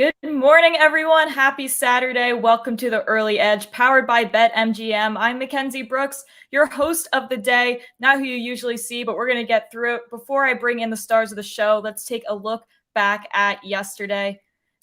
Good morning, everyone. Happy Saturday. Welcome to the Early Edge, powered by BetMGM. I'm Mackenzie Brooks, your host of the day. Not who you usually see, but we're going to get through it. Before I bring in the stars of the show, let's take a look back at yesterday.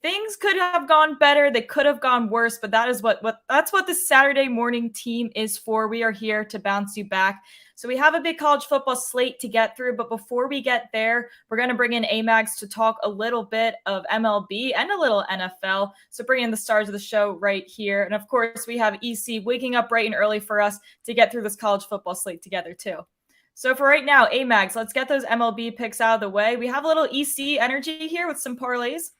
Things could have gone better. They could have gone worse, but that's what the Saturday morning team is for. We are here to bounce you back. So we have a big college football slate to get through, but before we get there, we're going to bring in Amags to talk a little bit of MLB and a little NFL. So bring in the stars of the show right here. And of course, we have EC waking up bright and early for us to get through this college football slate together too. So for right now, Amags, let's get those MLB picks out of the way. We have a little EC energy here with some parlays.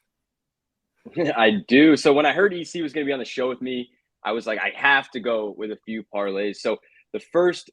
I do. So when I heard EC was going to be on the show with me, I was like, I have to go with a few parlays. So the first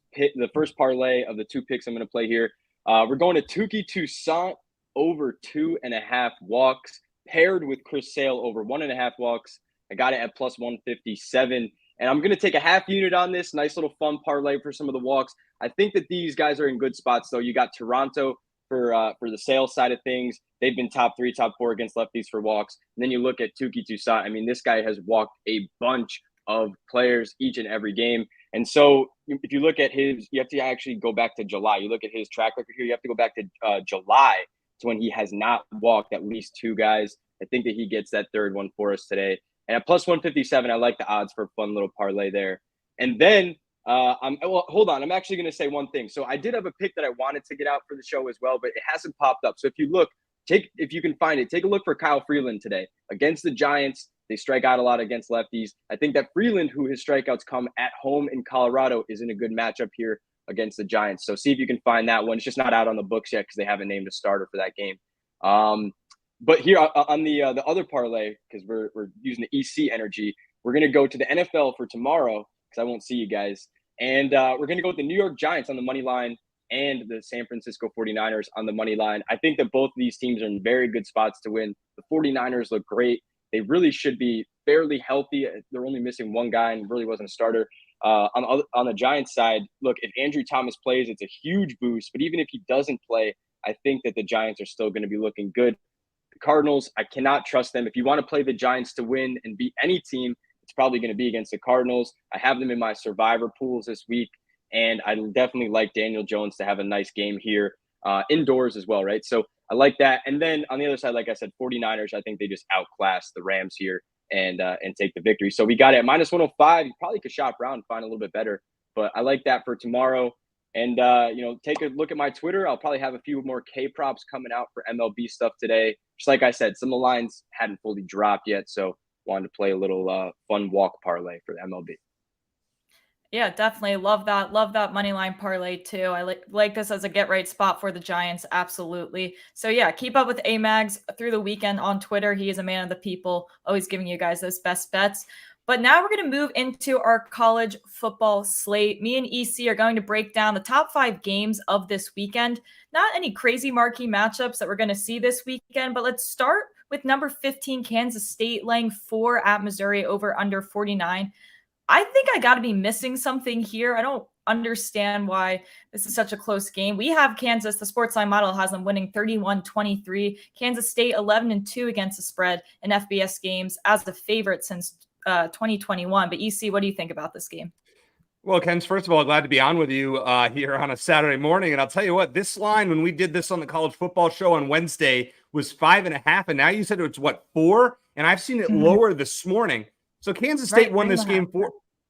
parlay of the two picks I'm going to play here, we're going to Tukey Toussaint over 2.5 walks, paired with Chris Sale over 1.5 walks. I got it at plus 157. And I'm going to take a half unit on this. Nice little fun parlay for some of the walks. I think that these guys are in good spots, though. You got Toronto for the Sale side of things. They've been top 3, top 4 against lefties for walks. And then you look at Tukey Toussaint. I mean, this guy has walked a bunch of players each and every game. And so if you look at his, you have to actually go back to July. You look at his track record here, you have to go back to July to when he has not walked at least 2 guys. I think that he gets that third one for us today. And at plus 157, I like the odds for a fun little parlay there. And then hold on. I'm actually going to say one thing. So I did have a pick that I wanted to get out for the show as well, but it hasn't popped up. So if you look, if you can find it, take a look for Kyle Freeland today against the Giants. They strike out a lot against lefties. I think that Freeland, who his strikeouts come at home in Colorado, is in a good matchup here against the Giants. So see if you can find that one. It's just not out on the books yet because they haven't named a starter for that game. But here on the other parlay, because we're using the EC energy, we're going to go to the NFL for tomorrow because I won't see you guys. And we're going to go with the New York Giants on the money line and the San Francisco 49ers on the money line. I think that both of these teams are in very good spots to win. The 49ers look great. They really should be fairly healthy. They're only missing one guy and really wasn't a starter. On the Giants side, look, if Andrew Thomas plays, it's a huge boost. But even if he doesn't play, I think that the Giants are still going to be looking good. The Cardinals, I cannot trust them. If you want to play the Giants to win and beat any team, it's probably going to be against the Cardinals. I have them in my survivor pools this week. And I definitely like Daniel Jones to have a nice game here indoors as well, right? So I like that. And then on the other side, like I said, 49ers, I think they just outclass the Rams here and take the victory. So we got it at minus 105. You probably could shop around and find a little bit better. But I like that for tomorrow. And, take a look at my Twitter. I'll probably have a few more K-props coming out for MLB stuff today. Just like I said, some of the lines hadn't fully dropped yet. So wanted to play a little fun walk parlay for the MLB. Yeah, definitely. Love that. Love that money line parlay too. I like this as a get right spot for the Giants. Absolutely. So yeah, keep up with Amags through the weekend on Twitter. He is a man of the people, always giving you guys those best bets. But now we're going to move into our college football slate. Me and EC are going to break down the top 5 games of this weekend. Not any crazy marquee matchups that we're going to see this weekend, but let's start with number 15, Kansas State laying 4 at Missouri over under 49. I think I got to be missing something here. I don't understand why this is such a close game. We have Kansas, the SportsLine model has them winning 31-23. Kansas State 11-2 against the spread in FBS games as the favorite since 2021. But EC, what do you think about this game? Well, Ken, first of all, glad to be on with you here on a Saturday morning. And I'll tell you what, this line, when we did this on the college football show on Wednesday, was 5.5. And now you said it's 4? And I've seen it lower this morning. So Kansas State won this game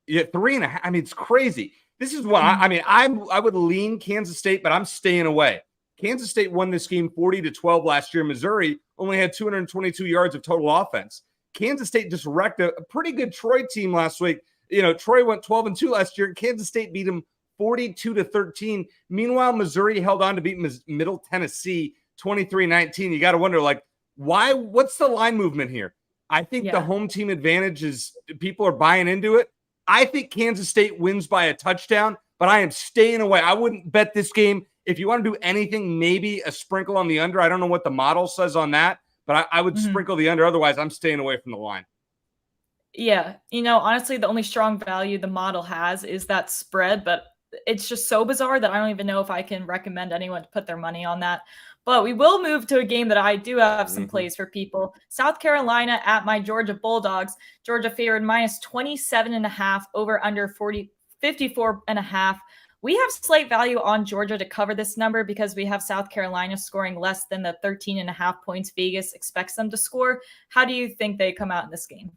3.5. I mean, it's crazy. This is what I would lean Kansas State, but I'm staying away. Kansas State won this game 40-12 last year. Missouri only had 222 yards of total offense. Kansas State just wrecked a pretty good Troy team last week. Troy went 12-2 last year. Kansas State beat them 42-13. Meanwhile, Missouri held on to beat Middle Tennessee 23-19. You got to wonder, why? What's the line movement here? I think the home team advantage is people are buying into it. I think Kansas State wins by a touchdown, but I am staying away. I wouldn't bet this game. If you want to do anything, maybe a sprinkle on the under. I don't know what the model says on that, but I would sprinkle the under. Otherwise, I'm staying away from the line. Yeah. Honestly, the only strong value the model has is that spread, but it's just so bizarre that I don't even know if I can recommend anyone to put their money on that. But we will move to a game that I do have some plays for people. South Carolina at my Georgia Bulldogs. Georgia favored minus 27.5 over under 54.5. We have slight value on Georgia to cover this number because we have South Carolina scoring less than the 13.5 points Vegas expects them to score. How do you think they come out in this game?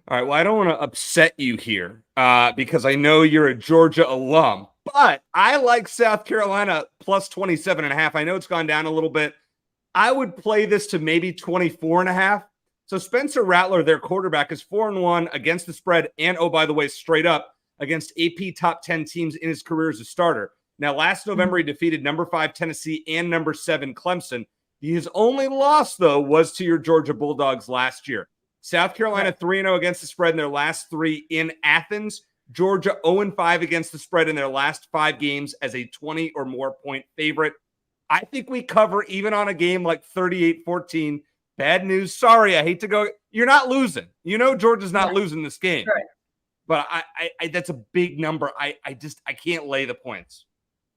All right, well, I don't want to upset you here because I know you're a Georgia alum, but I like South Carolina plus 27.5. I know it's gone down a little bit. I would play this to maybe 24.5. So Spencer Rattler, their quarterback, is 4-1 against the spread and, oh, by the way, straight up against AP top 10 teams in his career as a starter. Now, last November, he defeated number 5 Tennessee and number 7 Clemson. His only loss, though, was to your Georgia Bulldogs last year. South Carolina 3-0 against the spread in their last 3 in Athens. Georgia 0-5 against the spread in their last 5 games as a 20 or more point favorite. I think we cover even on a game like 38-14. Bad news. Sorry, I hate to go. You're not losing. You know Georgia's not losing this game. Right. But I that's a big number. I can't lay the points.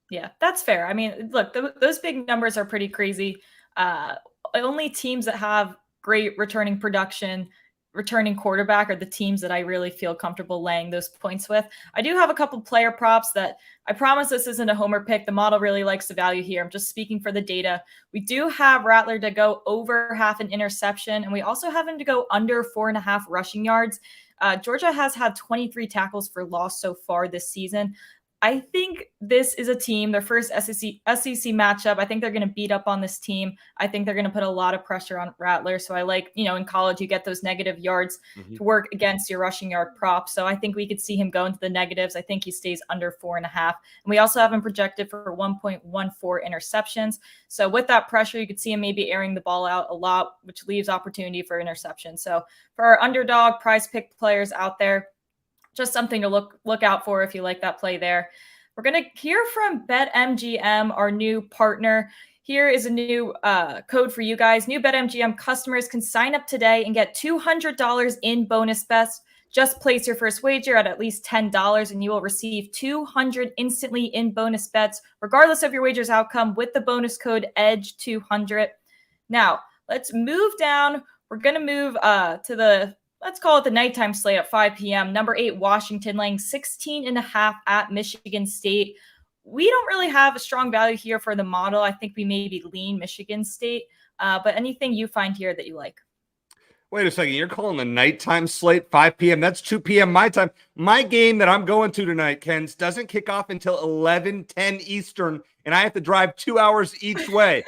Yeah, that's fair. I mean, look, those big numbers are pretty crazy. Only teams that have great returning production, returning quarterback are the teams that I really feel comfortable laying those points with. I do have a couple player props that I promise this isn't a homer pick. The model really likes the value here. I'm just speaking for the data. We do have Rattler to go over half an interception, and we also have him to go under 4.5 rushing yards. Georgia has had 23 tackles for loss so far this season. I think this is a team, their first SEC matchup. I think they're going to beat up on this team. I think they're going to put a lot of pressure on Rattler. So I like, in college, you get those negative yards to work against your rushing yard prop. So I think we could see him go into the negatives. I think he stays under 4.5. And we also have him projected for 1.14 interceptions. So with that pressure, you could see him maybe airing the ball out a lot, which leaves opportunity for interception. So for our underdog prize pick players out there, just something to look out for if you like that play there. We're going to hear from BetMGM, our new partner. Here is a new code for you guys. New BetMGM customers can sign up today and get $200 in bonus bets. Just place your first wager at least $10 and you will receive $200 instantly in bonus bets, regardless of your wager's outcome, with the bonus code EDGE200. Now, let's move down. We're going to move let's call it the nighttime slate at 5 p.m. Number 8, Washington, laying 16.5 at Michigan State. We don't really have a strong value here for the model. I think we maybe lean Michigan State. But anything you find here that you like? Wait a second. You're calling the nighttime slate 5 p.m.? That's 2 p.m. my time. My game that I'm going to tonight, Ken, doesn't kick off until 11:10 Eastern, and I have to drive 2 hours each way.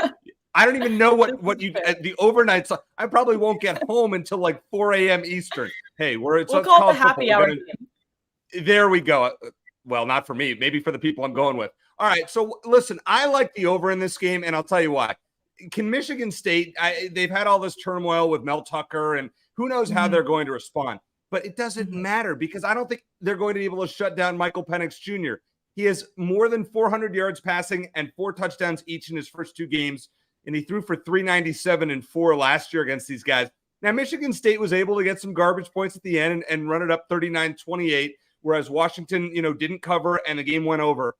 I don't even know what you the overnight. So I probably won't get home until like 4 a.m. Eastern. Hey, we'll call it the happy hour. There we go. Well, not for me. Maybe for the people I'm going with. All right. So listen, I like the over in this game, and I'll tell you why. Can Michigan State? They've had all this turmoil with Mel Tucker, and who knows how they're going to respond. But it doesn't matter because I don't think they're going to be able to shut down Michael Penix Jr. He has more than 400 yards passing and 4 touchdowns each in his first 2 games. And he threw for 397 and 4 last year against these guys. Now, Michigan State was able to get some garbage points at the end and run it up 39-28, whereas Washington, didn't cover and the game went over.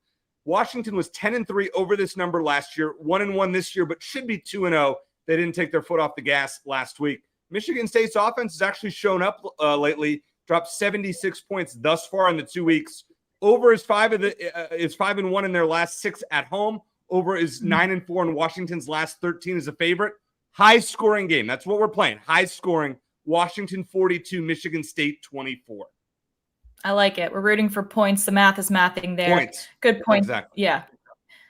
Washington was 10-3 over this number last year, 1-1 this year, but should be 2-0. They didn't take their foot off the gas last week. Michigan State's offense has actually shown up lately, dropped 76 points thus far in the 2 weeks. Over is 5-1 in their last 6 at home. Over is 9-4 in Washington's last 13 as a favorite. High scoring game. That's what we're playing. High scoring. Washington 42, Michigan State 24. I like it. We're rooting for points. The math is mathing there. Points. Good point. Exactly. Yeah.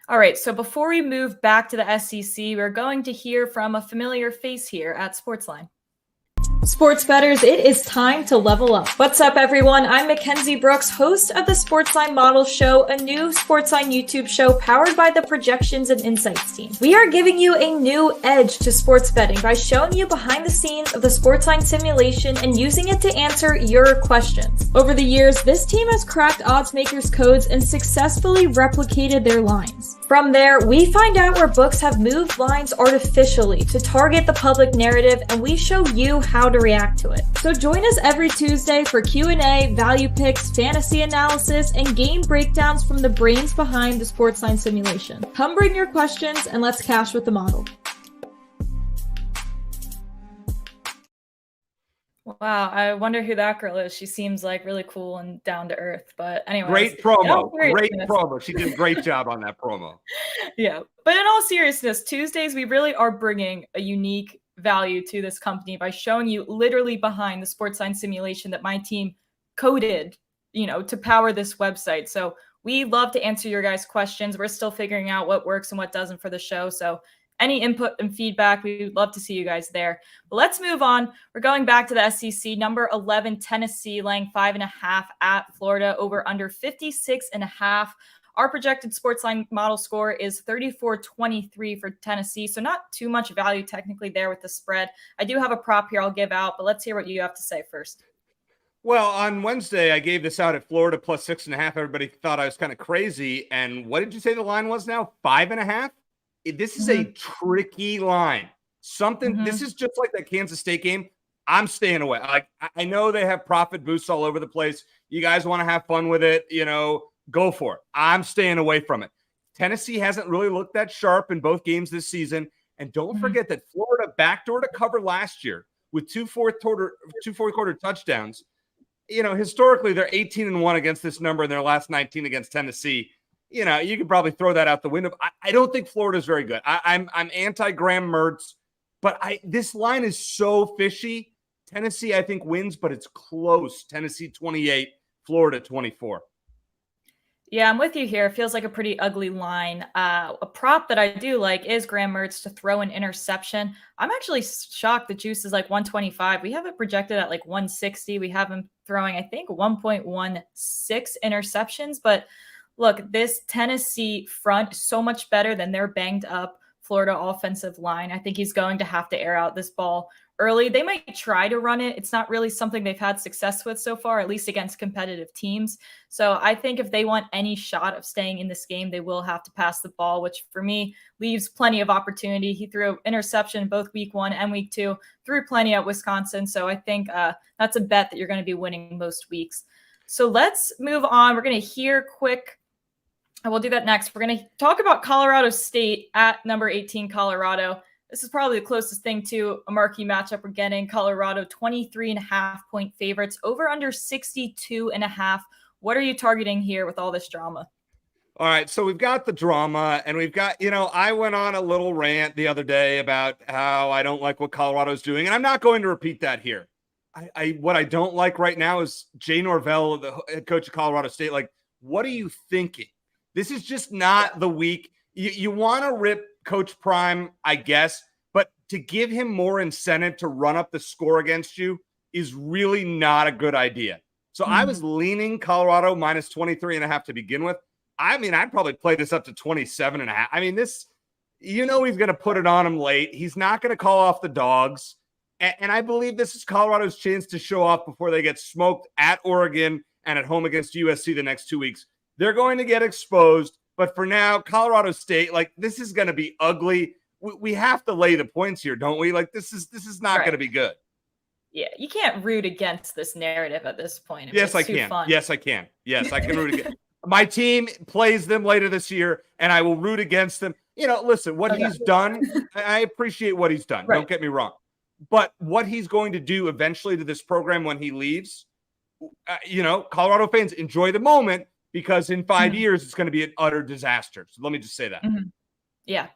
All right. So before we move back to the SEC, we're going to hear from a familiar face here at SportsLine. Sports bettors, it is time to level up. What's up, everyone? I'm Mackenzie Brooks, host of the SportsLine Model Show, a new SportsLine YouTube show powered by the Projections and Insights team. We are giving you a new edge to sports betting by showing you behind the scenes of the SportsLine simulation and using it to answer your questions. Over the years, this team has cracked odds makers' codes and successfully replicated their lines. From there, we find out where books have moved lines artificially to target the public narrative, and we show you how to react to it. So join us every Tuesday for Q&A, value picks, fantasy analysis, and game breakdowns from the brains behind the SportsLine simulation. Come bring your questions and let's cash with the model. Wow, I wonder who that girl is. She seems like really cool and down to earth. But anyway, great promo. Great promo. She did a great job on that promo. Yeah, but in all seriousness, Tuesdays we really are bringing a unique value to this company by showing you literally behind the SportsLine simulation that my team coded, to power this website. So we love to answer your guys' questions. We're still figuring out what works and what doesn't for the show. So any input and feedback, we would love to see you guys there. But let's move on. We're going back to the SEC. Number 11, Tennessee, laying 5.5 at Florida, over under 56.5. Our projected SportsLine model score is 34-23 for Tennessee. So not too much value technically there with the spread. I do have a prop here I'll give out, but let's hear what you have to say first. Well, on Wednesday, I gave this out at Florida plus 6.5. Everybody thought I was kind of crazy. And what did you say the line was now? 5.5? This is a tricky line. This is just like that Kansas State game. I'm staying away. I know they have profit boosts all over the place. You guys want to have fun with it, go for it. I'm staying away from it. Tennessee hasn't really looked that sharp in both games this season. And don't forget that Florida backdoor to cover last year with two fourth quarter touchdowns. Historically, they're 18-1 against this number in their last 19 against Tennessee. You could probably throw that out the window. I don't think Florida's very good. I'm anti-Graham Mertz, but this line is so fishy. Tennessee, I think, wins, but it's close. Tennessee 28, Florida 24. Yeah, I'm with you here. It feels like a pretty ugly line. A prop that I do like is Graham Mertz to throw an interception. I'm actually shocked the juice is like 125. We have it projected at like 160. We have him throwing, I think, 1.16 interceptions, but look, this Tennessee front is so much better than their banged up Florida offensive line. I think he's going to have to air out this ball early. They might try to run it. It's not really something they've had success with so far, at least against competitive teams. So I think if they want any shot of staying in this game, they will have to pass the ball, which for me leaves plenty of opportunity. He threw interception both week 1 and week 2, threw plenty at Wisconsin. So I think that's a bet that you're going to be winning most weeks. So let's move on. We're going to hear quick. And we'll do that next. We're going to talk about Colorado State at number 18, Colorado. This is probably the closest thing to a marquee matchup we're getting. Colorado, 23.5 point favorites, over under 62.5. What are you targeting here with all this drama? All right, so we've got the drama, and we've got, I went on a little rant the other day about how I don't like what Colorado's doing, and I'm not going to repeat that here. What I don't like right now is Jay Norvell, the head coach of Colorado State. Like, what are you thinking? This is just not the week. You want to rip Coach Prime, I guess, but to give him more incentive to run up the score against you is really not a good idea. So I was leaning Colorado minus 23.5 to begin with. I'd probably play this up to 27.5. He's going to put it on him late. He's not going to call off the dogs. And I believe this is Colorado's chance to show off before they get smoked at Oregon and at home against USC the next 2 weeks. They're going to get exposed, but for now, Colorado State, this is going to be ugly. We have to lay the points here, don't we? This is not going to be good. Yeah, you can't root against this narrative at this point. Yes, I can. Yes, I can. Yes, I can root against. My team plays them later this year, and I will root against them. Listen, what he's done, I appreciate what he's done. Right. Don't get me wrong. But what he's going to do eventually to this program when he leaves, Colorado fans enjoy the moment, because in 5 years, it's going to be an utter disaster. So let me just say that. Yeah,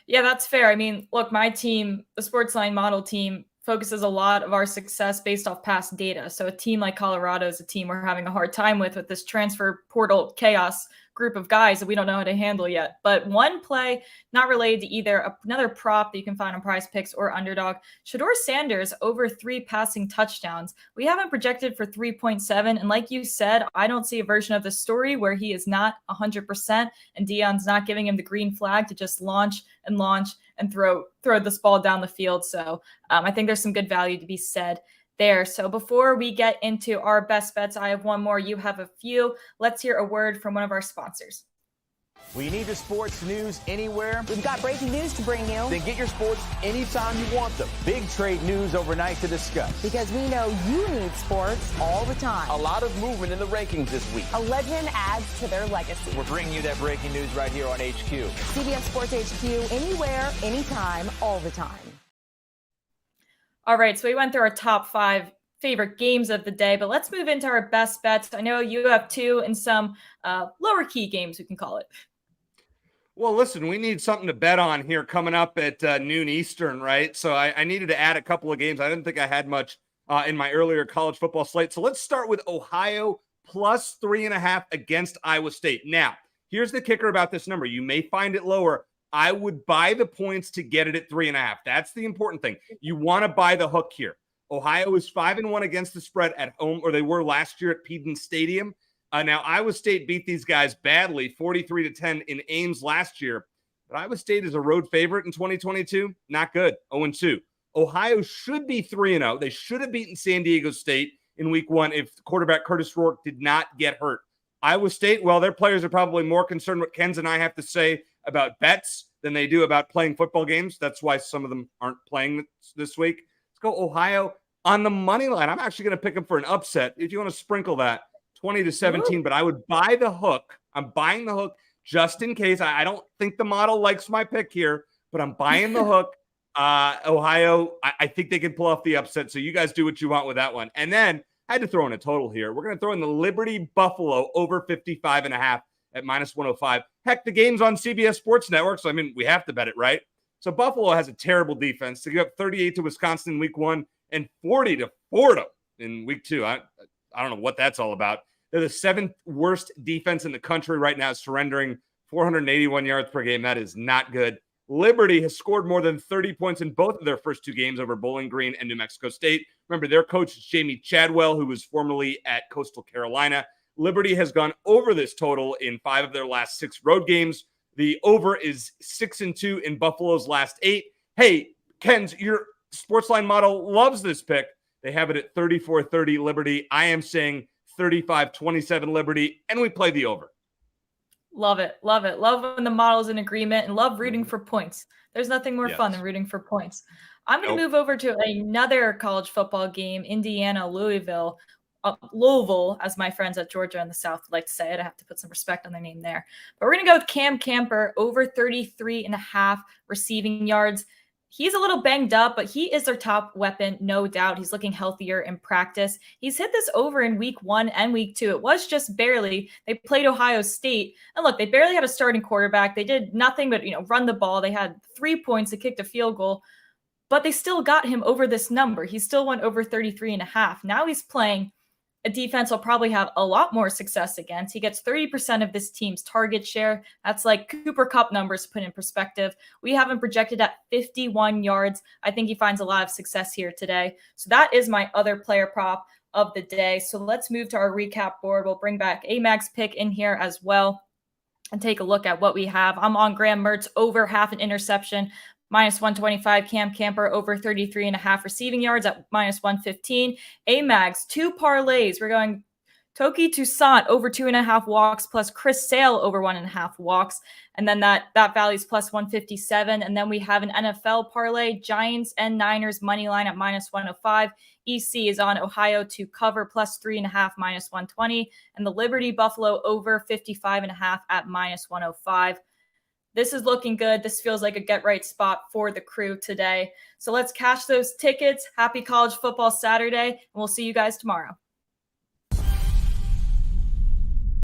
that's fair. Look, my team, the SportsLine model team, focuses a lot of our success based off past data. So a team like Colorado is a team we're having a hard time with this transfer portal chaos group of guys that we don't know how to handle yet. But one play not related to either another prop that you can find on Prize Picks or Underdog. Shedeur Sanders over 3 passing touchdowns. We have him projected for 3.7. And like you said, I don't see a version of the story where he is not 100% and Deion's not giving him the green flag to just launch and throw this ball down the field. So I think there's some good value to be said there. So before we get into our best bets, I have one more. You have a few. Let's hear a word from one of our sponsors. Well, you need the sports news anywhere? We've got breaking news to bring you. Then get your sports anytime you want them. Big trade news overnight to discuss. Because we know you need sports all the time. A lot of movement in the rankings this week. A legend adds to their legacy. We're bringing you that breaking news right here on HQ. CBS Sports HQ, anywhere, anytime, all the time. All right, so we went through our top 5 favorite games of the day, but let's move into our best bets. I know you have 2 and some lower key games, we can call it. Well, listen, we need something to bet on here coming up at noon Eastern, right? So I needed to add a couple of games. I didn't think I had much in my earlier college football slate. So let's start with Ohio plus 3.5 against Iowa State. Now, here's the kicker about this number. You may find it lower. I would buy the points to get it at 3.5. That's the important thing. You want to buy the hook here. Ohio is 5-1 against the spread at home, or they were last year at Pedon Stadium. Now, Iowa State beat these guys badly, 43-10 in Ames last year. But Iowa State is a road favorite in 2022. Not good, 0-2. Ohio should be 3-0. They should have beaten San Diego State in week 1 if quarterback Curtis Rourke did not get hurt. Iowa State, well, their players are probably more concerned what Ken's and I have to say about bets than they do about playing football games. That's why some of them aren't playing this week. Let's go Ohio on the money line. I'm actually going to pick them for an upset if you want to sprinkle that. 20-17, but I would buy the hook. I'm buying the hook just in case. I don't think the model likes my pick here, but I'm buying the hook. Ohio, I think they can pull off the upset. So you guys do what you want with that one. And then I had to throw in a total here. We're going to throw in the Liberty Buffalo over 55.5 at -105. Heck, the game's on CBS Sports Network. So, I mean, we have to bet it, right? So Buffalo has a terrible defense. They give up 38 to Wisconsin in week 1 and 40 to Florida in week 2. I don't know what that's all about. They're the 7th worst defense in the country right now, surrendering 481 yards per game. That is not good. Liberty has scored more than 30 points in both of their first 2 games over Bowling Green and New Mexico State. Remember, their coach is Jamie Chadwell, who was formerly at Coastal Carolina. Liberty has gone over this total in 5 of their last 6 road games. The over is 6-2 in Buffalo's last 8. Hey, Ken's, your SportsLine model loves this pick. They have it at 34-30 Liberty. I am saying 35-27 Liberty, and we play the over. Love it. Love it. Love when the model's in agreement and love rooting for points. There's nothing more fun than rooting for points. I'm going to move over to another college football game, Indiana, Louisville, as my friends at Georgia in the South like to say it. I have to put some respect on their name there. But we're going to go with Cam Camper over 33.5 receiving yards. He's a little banged up, but he is their top weapon, no doubt. He's looking healthier in practice. He's hit this over in week 1 and week 2. It was just barely. They played Ohio State. And look, they barely had a starting quarterback. They did nothing but, run the ball. They had 3 points. They kicked a field goal, but they still got him over this number. He still went over 33.5. Now he's playing a defense will probably have a lot more success against. He gets 30% of this team's target share. That's like Cooper Kupp numbers put in perspective. We have him projected at 51 yards. I think he finds a lot of success here today. So that is my other player prop of the day. So let's move to our recap board. We'll bring back Amags pick in here as well and take a look at what we have. I'm on Graham Mertz over half an interception. -125, Cam Camper over 33.5 receiving yards at -115. Amags, 2 parlays. We're going Toki Toussaint over 2.5 walks plus Chris Sale over 1.5 walks. And then that value's +157. And then we have an NFL parlay, Giants and Niners money line at -105. EC is on Ohio to cover +3.5 -120. And the Liberty Buffalo over 55.5 at -105. This is looking good. This feels like a get-right spot for the crew today. So let's cash those tickets. Happy College Football Saturday, and we'll see you guys tomorrow.